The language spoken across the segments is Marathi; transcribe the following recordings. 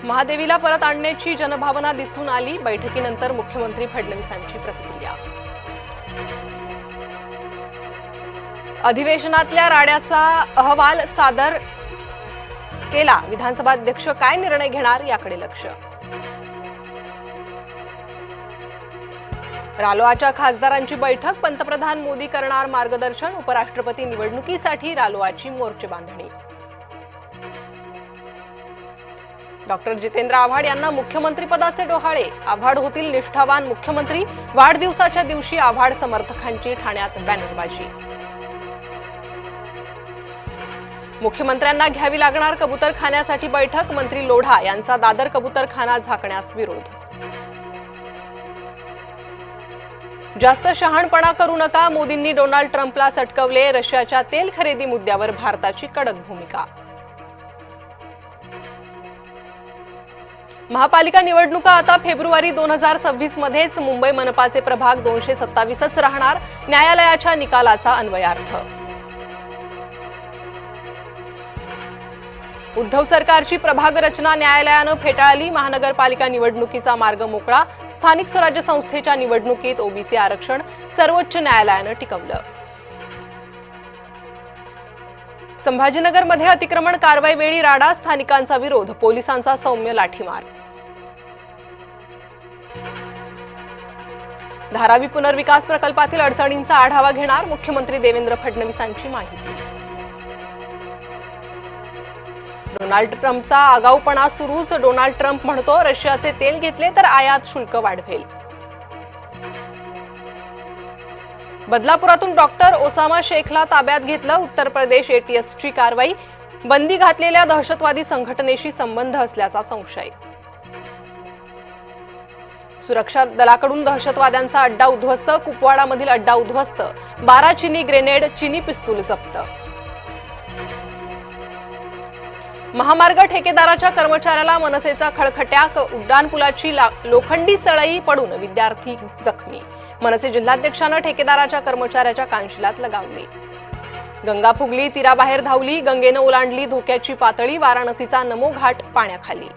महादेवीला परत आणण्याची जनभावना दिसून आली। बैठकीनंतर मुख्यमंत्री फडणवीसांची प्रतिक्रिया। अधिवेशनातल्या राड्याचा अहवाल सादर केला। विधानसभा अध्यक्ष काय निर्णय घेणार याकडे लक्ष। रालोआच्या खासदारांची बैठक। पंतप्रधान मोदी करणार मार्गदर्शन। उपराष्ट्रपती निवडणुकीसाठी रालोआची मोर्चे बांधणी। डॉक्टर जितेंद्र आव्हाड यांना मुख्यमंत्रीपदाचे डोहाळे। आव्हाड होतील निष्ठावान मुख्यमंत्री। वाढदिवसाच्या दिवशी आव्हाड समर्थकांची ठाण्यात बॅनरबाजी। मुख्यमंत्र्यांना घ्यावी लागणार कबूतरखान्यासाठी बैठक। मंत्री लोढा यांचा दादर कबूतरखाना झाकण्यास विरोध। जास्त शहाणपणा करू नका। मोदींनी डोनाल्ड ट्रम्पला सटकवले। रशियाच्या तेल खरेदी मुद्द्यावर भारताची कडक भूमिका। महापालिका निवडणुका आता फेब्रुवारी 2026 मध्येच। मुंबई मनपाचे प्रभाग 227च राहणार। न्यायालयाच्या निकालाचा अन्वयार्थ। उद्धव सरकारची प्रभाग रचना न्यायालयानं फेटाळली। महानगरपालिका निवडणुकीचा मार्ग मोकळा। स्थानिक स्वराज्य संस्थेच्या निवडणुकीत ओबीसी आरक्षण सर्वोच्च न्यायालयानं टिकवलं। संभाजीनगरमध्ये अतिक्रमण कारवाई वेळी राडा। स्थानिकांचा विरोध। पोलिसांचा सौम्य लाठीमार। धारावी पुनर्विकास प्रकल्पातील अडचणींचा आढावा घेणार। मुख्यमंत्री देवेंद्र फडणवीसांची माहिती। डोनाल्ड ट्रम्पचा आगाऊपणा सुरूच। डोनाल्ड ट्रम्प म्हणतो रशियाचे तेल घेतले तर आयात शुल्क वाढवेल। बदलापुरातून डॉक्टर ओसामा शेखला ताब्यात घेतलं। उत्तर प्रदेश एटीएसची कारवाई। बंदी घातलेल्या दहशतवादी संघटनेशी संबंध असल्याचा संशय। सुरक्षा दलाकडून दहशतवाद्यांचा अड्डा उद्ध्वस्त। कुपवाडामधील अड्डा उद्ध्वस्त। 12 चिनी ग्रेनेड, चिनी पिस्तूल जप्त। महामार्ग ठेकेदाराच्या कर्मचाऱ्याला मनसेचा खळखट्याक। उड्डाणपुलाची लोखंडी सळई पडून विद्यार्थी जखमी। मनसे जिल्हाध्यक्षांना ठेकेदाराच्या कर्मचाऱ्याच्या कानशिलात लगावली। गंगा फुगली, तीराबाहेर धावली। गंगेनं ओलांडली धोक्याची पातळी। वाराणसीचा नमो घाट पाण्याखाली।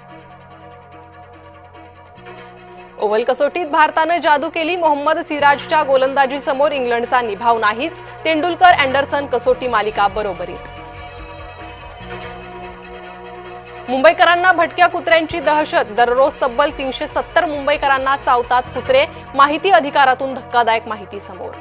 ओव्हल कसोटीत भारतानं जादू केली। मोहम्मद सिराजच्या गोलंदाजीसमोर इंग्लंडचा निभाव नाहीच। तेंडुलकर, अँडरसन कसोटी मालिका बरोबरीत। मुंबईकरांना भटक्या कुत्र्यांची दहशत। दररोज तब्बल 370 मुंबईकरांना चावतात कुत्रे। माहिती अधिकारातून धक्कादायक माहिती समोर।